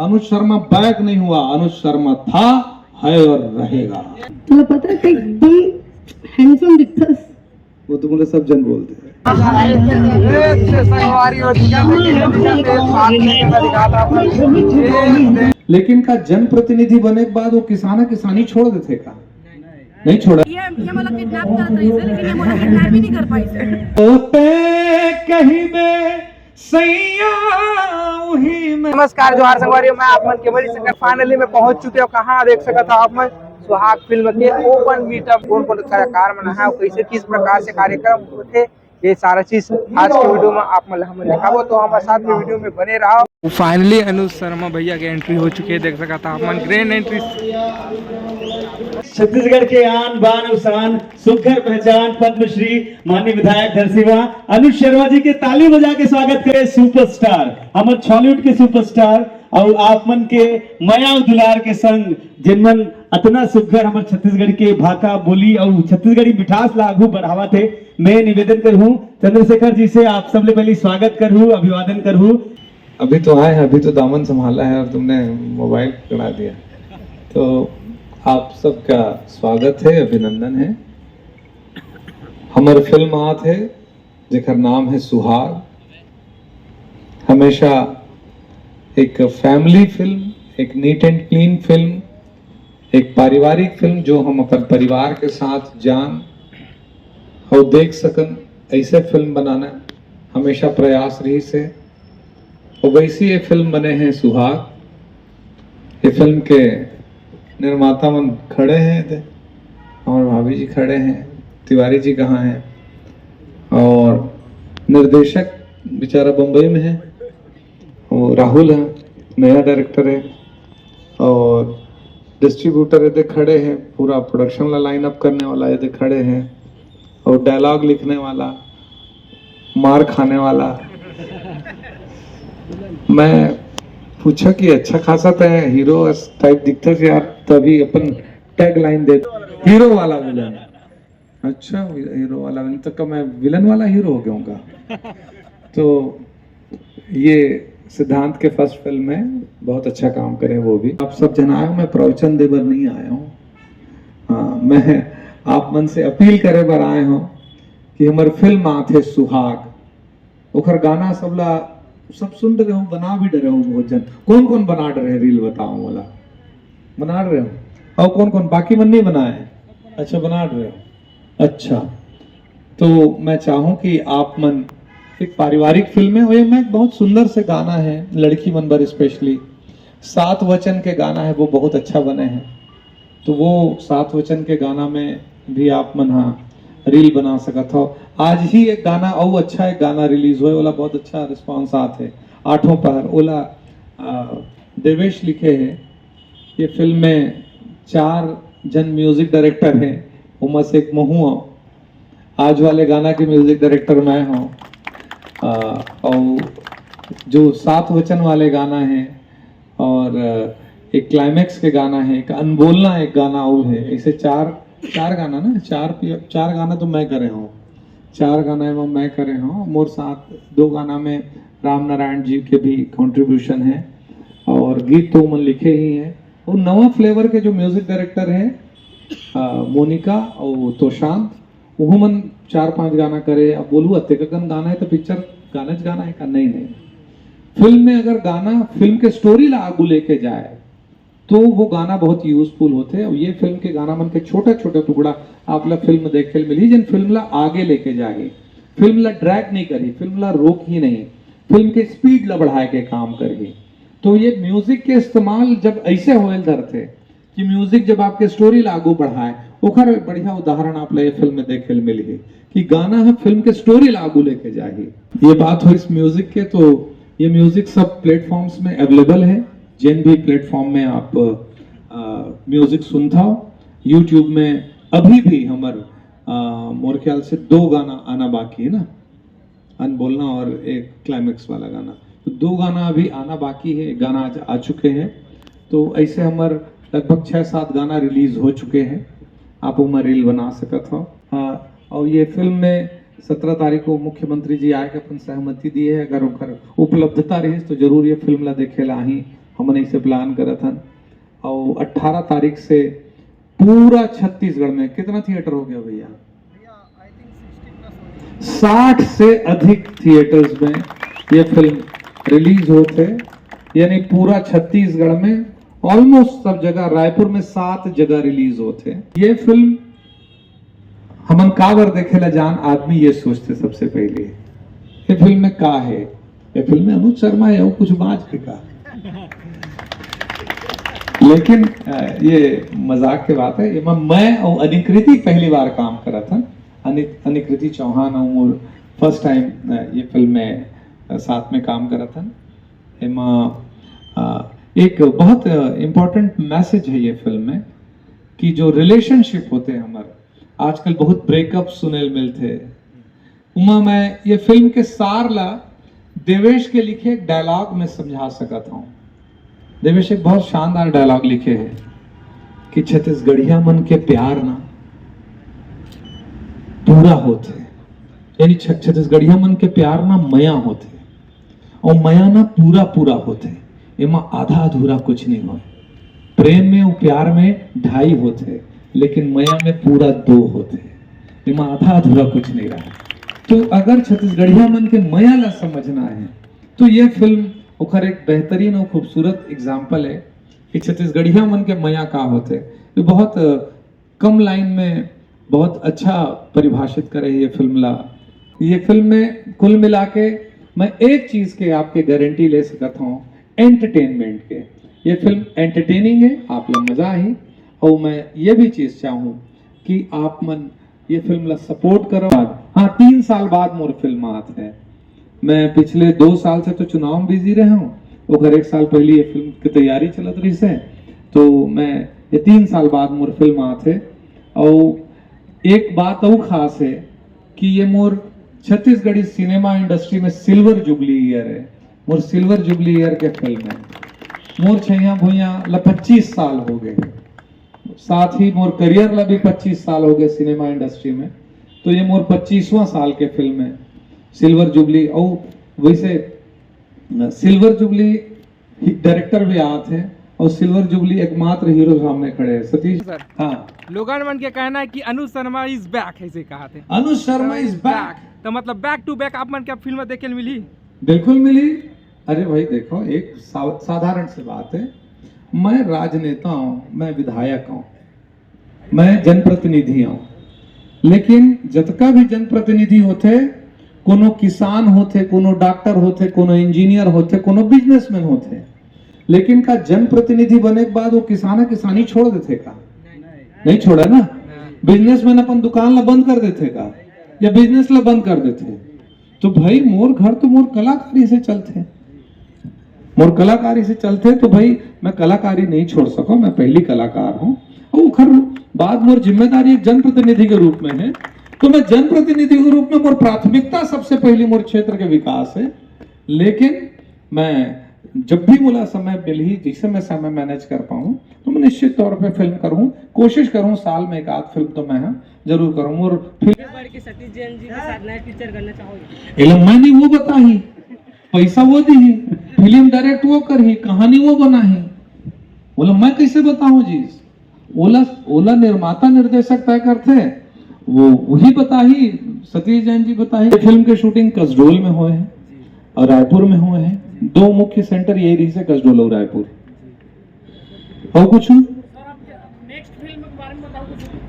Anuj Sharma back नहीं हुआ, अनुज शर्मा था, है और रहेगा। तुला पता है ते एकदम हैंडसम दिखतस। वो तो मुझे सब जन बोलते हैं। लेकिन का जनप्रतिनिधि बने के बाद वो किसाना किसानी छोड़ देते का? नहीं छोड़ा। ये मला किडनैप करत रही से, लेकिन ये मला किडनैप ही नहीं कर पाई से। होते कहीं में सैया वही में। नमस्कार जोहार संगवारी, मैं आप मन के बड़ी संग फाइनली मैं पहुंच चुके हो। कहाँ देख सकता था आप मन सुहाग फिल्म के ओपन मीटअप, कौन कौन कलाकार मन है, कैसे किस प्रकार से कार्यक्रम होते, ये सारा चीज आज के वीडियो में आप मन हम दिखाबो। तो हमारे साथ में वीडियो में बने रहो। फाइनली अनुज शर्मा भैया की एंट्री हो चुकी है, देख सकता था आप मन ग्रैंड एंट्री। छत्तीसगढ़ के आन बान उसान सुघर पहचान पद्मश्री माननीय विधायक धरसीवा अनुज शर्मा जी के ताली बजा के स्वागत करे। सुपरस्टार हमर बॉलीवुड के सुपरस्टार और आप मन के माया दुलार के संग जिनमन अतना सुघर हमर छत्तीसगढ़ के भाषा बोली और छत्तीसगढ़ी मिठास लागू बढ़ावा थे। मैं निवेदन करूं चंद्रशेखर जी से आप सबले पहले स्वागत करूं, अभिवादन करूं। अभी तो आए हैं, अभी तो दामन संभाला है और तुमने मोबाइल पकड़ा दिया, तो आप सबका स्वागत है, अभिनंदन है। हमारे फिल्म आत है जेकर नाम है सुहाग। हमेशा एक फैमिली फिल्म, एक नीट एंड क्लीन फिल्म, एक पारिवारिक फिल्म जो हम अपन परिवार के साथ जान और देख सकन, ऐसे फिल्म बनाना हमेशा प्रयास रही से। और वैसी ये फिल्म बने हैं सुहाग। ये फिल्म के निर्माता मन खड़े हैं, और भाभी जी खड़े हैं, तिवारी जी कहाँ हैं, और निर्देशक बेचारा बम्बई में है, और राहुल है नया डायरेक्टर है, और डिस्ट्रीब्यूटर ये खड़े हैं, पूरा प्रोडक्शन लाइन अप करने वाला ये खड़े हैं, और डायलॉग लिखने वाला, मार खाने वाला। मैं पूछा कि अच्छा खासा तो है, हीरो टाइप दिखता है यार, तभी अपन टैग लाइन दे हीरो वाला विलन। अच्छा हीरो वाला विलन, तो मैं विलन वाला हीरो हो गया हूँ। तो ये सिद्धांत के फर्स्ट फिल्म में बहुत अच्छा काम करे वो भी। आप सब जन आए हो, मैं प्रवचन देवर नहीं आया हूँ। हाँ, मैं आप मन से अपील करे बर आए हूँ कि हमारे फिल्म आते सुहाग, ओखर गाना सबला सब सुन रहे हो, बना भी डरे हो बहुत जन। कौन कौन बना डरे रील बताओ वाला? बना रहे हो? और कौन कौन बाकी मन नहीं बनाए? अच्छा बना रहे हो। अच्छा, तो मैं चाहूं कि आप मन एक पारिवारिक फिल्म है, वो में बहुत सुंदर से गाना है, लड़की मन पर स्पेशली 7 वचन के गाना है, वो बहुत अच्छा बने हैं। तो वो 7 वचन के गाना में भी आप मन हाँ रील बना सकत हो। आज ही एक गाना और अच्छा एक गाना रिलीज हुए, ओला बहुत अच्छा रिस्पांस आते है। 8 पहर ओला देवेश लिखे हैं। ये फिल्म में 4 जन म्यूजिक डायरेक्टर हैं, उनमें से एक महू हूँ। आज वाले गाना के म्यूजिक डायरेक्टर मैं हूँ। और जो 7 वचन वाले गाना है, और एक क्लाइमेक्स के गाना है, एक अनबोलना एक गाना और है, ऐसे चार गाना ना, चार गाना तो मैं करे हूँ। 4 गाना में मैं करे हूँ, मोर साथ 2 गाना में राम नारायण जी के भी कंट्रीब्यूशन है, और गीत तो मन लिखे ही हैं। और नवा फ्लेवर के जो म्यूजिक डायरेक्टर है मोनिका और तोशांत, वो मन 4-5 गाना करे। अब बोलू अत्यगन गाना है तो पिक्चर गाना है का? नहीं। फिल्म में अगर गाना फिल्म के स्टोरी ला आगू लेके जाए तो वो गाना बहुत यूजफुल होते हैं। और ये फिल्म के गाना मन के छोटे छोटे टुकड़ा आप ला फिल्म देखे मिली, जिन फिल्म ला आगे लेके जाएगी, फिल्म ला ड्रैग नहीं करी, फिल्म ला रोक ही नहीं, फिल्म के स्पीड ला बढ़ाए के काम करेगी। तो ये म्यूजिक के इस्तेमाल जब ऐसे होल थे कि म्यूजिक जब आपके स्टोरी ला आगू बढ़ाए, ओखर बढ़िया उदाहरण आप ला ये फिल्म में देखे मिली है कि गाना है फिल्म के स्टोरी ला आगू लेके जाएगी। ये बात हो इस म्यूजिक के, तो ये म्यूजिक सब प्लेटफॉर्म्स में अवेलेबल है। जिन भी प्लेटफॉर्म में आप म्यूजिक सुनता हो, यूट्यूब में अभी भी हमार मोर ख्याल से 2 गाना आना बाकी है ना, अनबोलना और एक क्लाइमेक्स वाला गाना, तो 2 गाना अभी आना बाकी है, एक गाना आज आ चुके हैं। तो ऐसे हमार लगभग 6-7 गाना रिलीज हो चुके हैं, आप उनमें रील बना सकत हो। और ये फिल्म में 17 तारीख को मुख्यमंत्री जी आए के अपन सहमति दिए है। अगर उनकर उपलब्धता रही तो जरूर ये फिल्म ला देखे ला ही हमने इसे प्लान करा था और 18 तारीख से पूरा छत्तीसगढ़ में कितना थिएटर हो गया भैया? 60 से अधिक थिएटर्स में ये फिल्म रिलीज होते, यानी पूरा छत्तीसगढ़ में ऑलमोस्ट सब जगह, रायपुर में 7 जगह रिलीज होते। ये फिल्म हमन काबर देखेला जान आदमी ये सोचते सबसे पहले ये फिल्म में का है, ये फिल्म में अनुज शर्मा है वो कुछ बाज के का। लेकिन ये मजाक की बात है। ये मैं और अनिकृति पहली बार काम करा था। अनिकृति चौहान और फर्स्ट टाइम ये फिल्म में साथ में काम करा था। एक बहुत इम्पोर्टेंट मैसेज है ये फिल्म में कि जो रिलेशनशिप होते हैं हमारे, आजकल बहुत ब्रेकअप सुने मिलते। उमा मैं ये फिल्म के सार ला देवेश के लिखे एक डायलॉग में समझा सकता हूँ। देवेश एक बहुत शानदार डायलॉग लिखे हैं कि छत्तीसगढ़िया मन के प्यार ना पूरा होते, यानी छत्तीसगढ़िया मन के प्यार ना मया होते और मया ना पूरा पूरा होते। एमा आधा अधूरा कुछ नहीं हो। प्रेम में और प्यार में 2.5 होते, लेकिन मया में पूरा 2 होते। एमा आधा अधूरा कुछ नहीं रहा। तो अगर छत्तीसगढ़िया मन के मया ला समझना है तो ये फिल्म ओखर एक बेहतरीन और खूबसूरत एग्जाम्पल है कि छत्तीसगढ़िया मन के मया का होते। तो बहुत कम लाइन में बहुत अच्छा परिभाषित करे ये फिल्म ला। ये फिल्म में कुल मिला के मैं एक चीज के आपके गारंटी ले सकता हूँ, एंटरटेनमेंट के। ये फिल्म एंटरटेनिंग है, आप लोग मजा आई। और मैं ये भी चीज चाहूँ कि आप मन ये फिल्म ला सपोर्ट करो। हाँ, 3 साल बाद मोर फिल्म आते हैं। मैं पिछले 2 साल से तो चुनाव में बिजी रहा हूँ, और 1 साल पहले ये फिल्म की तैयारी चलत रही से, तो मैं ये 3 साल बाद मोर फिल्म आते। और एक बात और खास है कि ये मोर छत्तीसगढ़ी सिनेमा इंडस्ट्री में सिल्वर जुबली ईयर है। मोर सिल्वर जुबली ईयर के फिल्म है। मोर छैया भुइया ला 25 साल हो गए, साथ ही मोर करियर ला भी 25 साल हो गए सिनेमा इंडस्ट्री में। तो ये मोर 25वां साल के फिल्म है सिल्वर जुबली। और वैसे सिल्वर जुबली डायरेक्टर भी आते हैं और सिल्वर जुबली एकमात्र हीरो सामने खड़े हैं। सतीश सर, हाँ, लोगन मन के कहना है कि अनुज शर्मा इज बैक, ऐसे कहा थे। अनुज शर्मा इज बैक, तो मतलब बैक टू बैक आप मन क्या फिल्म देखे मिली? बिल्कुल मिली। अरे भाई देखो, एक साधारण सी बात है। मैं राजनेता हूँ, मैं विधायक हूँ, मैं जनप्रतिनिधि हूँ, लेकिन जतका भी जनप्रतिनिधि होते, कोनो किसान होते, कोनो डॉक्टर होते, कोनो इंजीनियर होते, कोनो बिजनेसमैन होते, लेकिन का जनप्रतिनिधि बने के बाद वो किसानी छोड़ देते का? नहीं छोड़ा ना। बिजनेसमैन अपन दुकान ला बंद कर देते का, या बिजनेस ला बंद कर देते? तो भाई मोर घर तो मोर कलाकारी से चलते, मोर कलाकारी से चलते। तो भाई मैं कलाकारी नहीं छोड़ सको, मैं पहली कलाकार हूँ। और खर बाद मोर जिम्मेदारी एक जनप्रतिनिधि के रूप में है। तो मैं जनप्रतिनिधि के रूप में मोर प्राथमिकता सबसे पहली मोर क्षेत्र के विकास है। लेकिन मैं जब भी मुला समय मिली, जिससे मैं समय मैनेज कर पाऊँ, तो मैं निश्चित तौर पे फिल्म करूँ, कोशिश करूँ साल में 1 आध फिल्म तो मैं जरूर करूँ। और सतीश जैन जी के साथ नया पिक्चर करना चाहोगे? मैंने वो बताई, पैसा वो दी, फिल्म डायरेक्ट वो करी, कहानी वो बनाई। बोला मैं कैसे बताऊं जी? ओला निर्माता निर्देशक तय करते, वो वही बताही, सतीश जैन जी बताही। फिल्म के शूटिंग कसडोल में हुए हैं और रायपुर में हुए हैं। 2 मुख्य सेंटर यही रही से, कसडोल और रायपुर। और कुछ नेक्स्ट फिल्म के बारे में बताओ।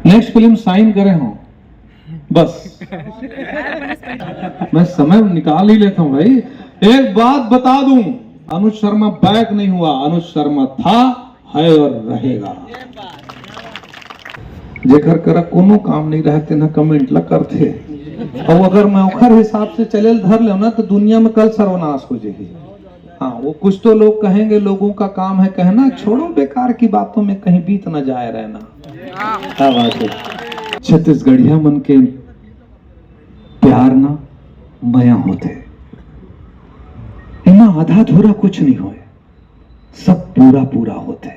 नेक्स्ट फिल्म साइन करे हो बस। मैं समय निकाल ही लेता हूँ भाई। एक बात बता दूं, अनुज शर्मा बैक नहीं हुआ, अनुज शर्मा था, है और रहेगा। जेकर कर कोनो काम नहीं रहते ना कमेंट ला करते। और अगर मैं ओखर हिसाब से चले धर ले ना तो दुनिया में कल सर्वनाश हो जाएगी। हाँ, वो कुछ तो लोग कहेंगे, लोगों का काम है कहना, छोड़ो बेकार की बातों में कहीं बीत ना जाए रहना। क्या बात है। छत्तीसगढ़िया मन के प्यार ना मया होते, इमा आधा अधूरा कुछ नहीं होए, सब पूरा पूरा होते।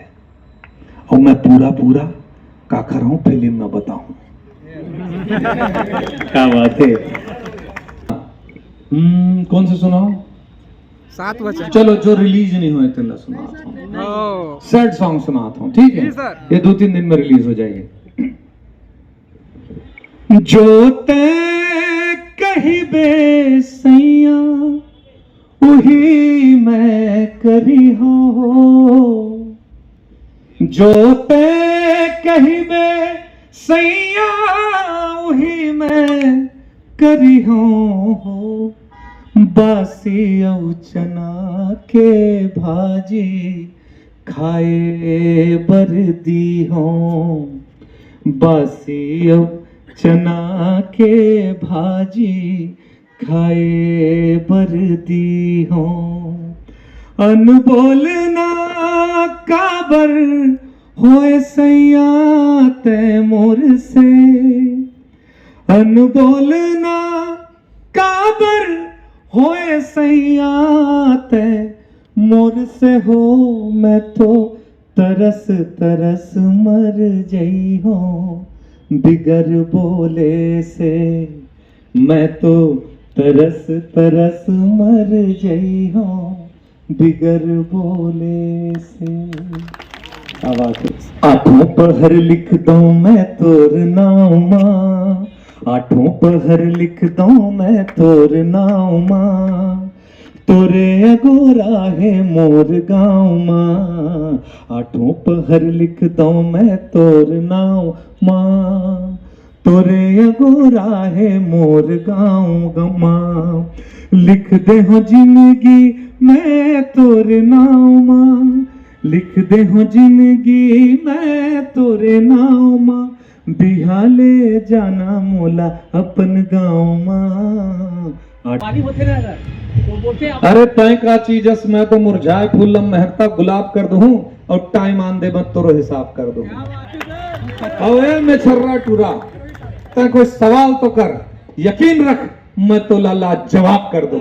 और मैं पूरा पूरा का कर रहा हूं फिल्म में बताऊं। क्या बात है। कौन से सुनाओ? 7 वचन चलो जो रिलीज नहीं हुए थे सुनाता हूँ, सैड सॉन्ग सुनाता हूँ, ठीक है? जी सर। ये 2-3 दिन में रिलीज हो जाएगी। जो ते कही बे सैया वही मैं करी हो, जो ते कही बे सैया वही मैं करी हो, बासी औ चना के भाजी खाए बरदी हो, बासी औ चना के भाजी खाए बरदी हो, अनबोल ना काबर होए सैया ते मोर से, अनबोल ना काबर होए सैया ते मोर से हो, मैं तो तरस तरस मर जई हो, बिगर बोले से मैं तो तरस तरस मर जई हो, बिगर बोले से। आवाज आठों पहर लिख दो मैं तोर नाम माँ, आठों पहर लिख दो मैं तोर नाम माँ, तोरे अगोरा है मोर गाँव माँ, आठों पहर लिख दो मैं तोर नाम माँ, तोरे अगोरा है मोर गाँव गमा, लिख दे हो जिंदगी मैं तोरे नाम माँ, लिख दे हो जिंदगी मैं तोरे नाम माँ, बिहाले जाना मोला अपन गाँव माँ। पानी होते ना सर, तो बोलते हैं अरे तय का चीजस मैं तो मुरझाए फूलम महकता गुलाब कर दूं और टाइम आन दे मत तोरो हिसाब कर दूं। अवे में छर्रा टूरा तय कोई सवाल तो कर, यकीन रख मैं तो लाला जवाब कर दूं।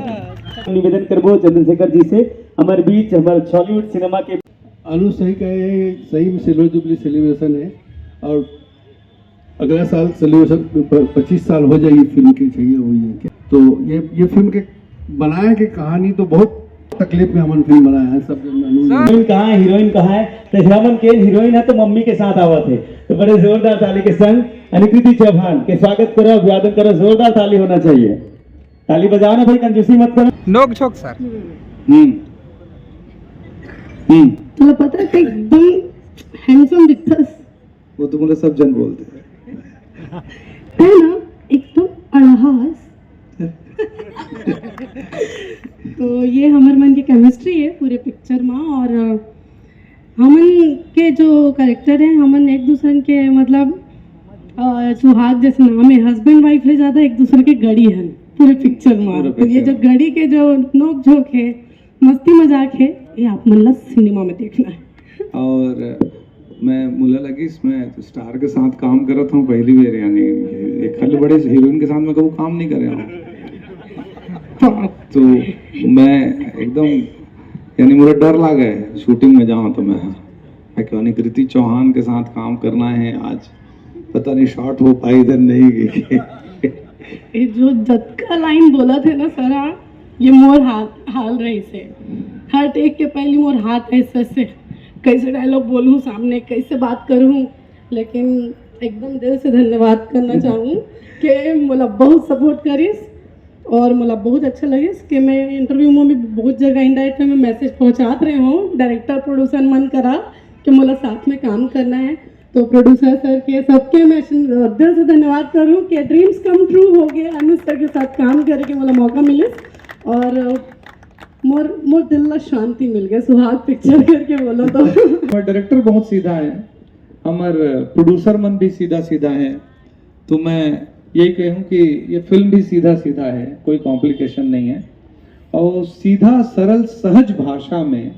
निवेदन करबो चंद्रशेखर जी से हमारे बीच हमारे बॉलीवुड सिनेमा के अनु सही का ये सही में सिल्वर जुबली सेलिब्रेशन है और अगला साल सेलिब्रेशन 25 साल हो जाएगी फिल्म की, चाहिए हुई है। तो ये फिल्म के बनाया की कहानी तो बहुत तकलीफ में हमन फिल्म बनाया है सब। हीरोइन कहाँ है, हीरोइन कहाँ है? तो हीरामन के हीरोइन है तो मम्मी के साथ आवा थे, तो बड़े जोरदार ताली के संग अनुकृति चौहान के स्वागत करो, अभिवादन करो, जोरदार ताली होना चाहिए, ताली बजाओ ना भाई, कंजूसी मत करो। नोक झोंक सर। तुला पता है एकदम हैंडसम दिखतास, वो तो मुझे सब जन बोलते हैं है ना, एकदम अड़हास। तो ये हमर मन की केमिस्ट्री है पूरे पिक्चर में, और हमन के जो कैरेक्टर है हमन एक दूसरे के मतलब सुहाग जैसे नाम है, हस्बैंड वाइफ है, ज्यादा एक दूसरे के गड़ी है पूरे पिक्चर में। तो ये जो गड़ी के जो नोक झोंक है, मस्ती मजाक है, ये आप मतलब सिनेमा में देखना है। और मैं मुला लगी इसमें स्टार के साथ काम कर रहा था पहली बार, यानी एक खल बड़े हीरोइन के साथ मैं कभी काम नहीं कर रहा हूँ, तो मैं एकदम यानी मुझे डर लगा है शूटिंग में जाऊँ तो मैं क्यों नहीं कृति चौहान के साथ काम करना है, आज पता नहीं शॉट हो पाई इधर नहीं गई। ये जो झटका लाइन बोला थे ना सर, ये मोर हाल रही से हर टेक के पहले मोर हाथ ऐसे से कैसे डायलॉग बोलूँ सामने, कैसे बात करूँ, लेकिन एकदम दिल से धन्यवाद करना चाहूँ कि मुझे बहुत सपोर्ट करीस और मुझे बहुत अच्छा लगे कि मैं इंटरव्यू में भी बहुत जगह इनडायरेक्ट में मैसेज पहुँचाते रहे हूँ, डायरेक्टर प्रोड्यूसर मन करा कि मुझे साथ में काम करना है, तो प्रोड्यूसर सर के सबके मैं दिल से धन्यवाद करूँ कि ड्रीम्स कम ट्रू हो गए, अनुज सर के साथ काम करके मुझे मौका मिले और मोर दिल ला शांति मिल गया सुहाग पिक्चर करके बोलो तो। हमारे डायरेक्टर बहुत सीधा है, हमारे प्रोड्यूसर मन भी सीधा सीधा है, तो मैं यही कहूँ कि ये फिल्म भी सीधा सीधा है, कोई कॉम्प्लिकेशन नहीं है, और सीधा सरल सहज भाषा में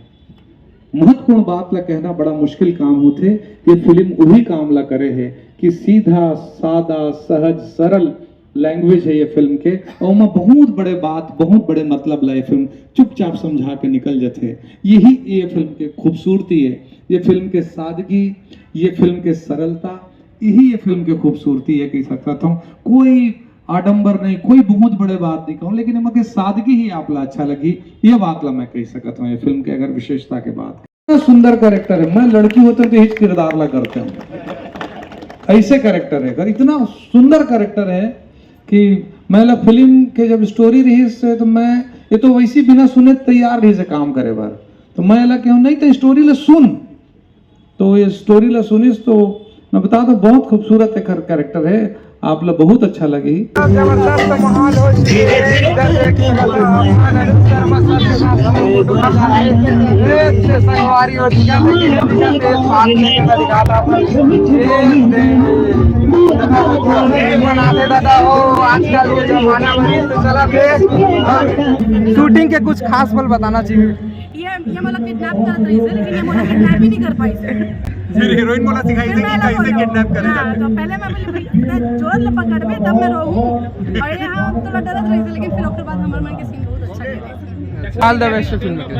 महत्वपूर्ण बात ला कहना बड़ा मुश्किल काम होते, ये फिल्म वही काम ला करे है कि सीधा सादा सहज सरल लैंग्वेज है ये फिल्म के, और मैं बहुत बड़े बात बहुत बड़े मतलब ला ये फिल्म चुपचाप समझा के निकल जाते, यही ये फिल्म के खूबसूरती है, ये फिल्म के सादगी, ये फिल्म के सरलता, यही ये फिल्म की खूबसूरती है। कह सकता हूँ कोई आडंबर नहीं, कोई बहुत बड़े बात नहीं कहूँ, लेकिन इनके सादगी ही आपला अच्छा लगी, ये बात ला मैं कह सकता हूँ ये फिल्म के अगर विशेषता के बात। इतना सुंदर कैरेक्टर है, मैं लड़की होते तो हिच किरदार ला करते हूँ, ऐसे कैरेक्टर है, अगर इतना सुंदर कैरेक्टर है कि मैं ला फिल्म के जब स्टोरी रही से तो मैं ये तो वैसी बिना सुने तैयार रही से काम करे बार, तो मैं ला कहूँ नहीं तो स्टोरी ला सुन, तो ये स्टोरी ला सुनिस तो मैं बता दूं बहुत खूबसूरत एक कैरेक्टर है, आप लोग बहुत अच्छा लगी। जबरदस्त माहौल हो चुकी है इधर देख सकते हो आप, अनिल शर्मा सर के साथ हम एक से संगवारी हो चुका है, लेकिन तेज भागने के लिए दिखाता अपन एक बनाते दादा हो आजकल के जमाना में तो चला थे। शूटिंग के कुछ खास पल बताना चाहिए। ये मला किडनॅप करत रही से, लेकिन ये मला किडनॅप ही नहीं कर पाई से। फिर हीरोइन बोला सिखाई थी कि कैसे किडनैप करेगा। तो पहले मैं बोली जोर ल पकड़ में तब मैं रोऊं, और यहाँ थोड़ा डरत रही थी, लेकिन फिर उसके बाद हमारे मन के सीन बहुत अच्छा लगे। ऑल द बेस्ट फिल्म के।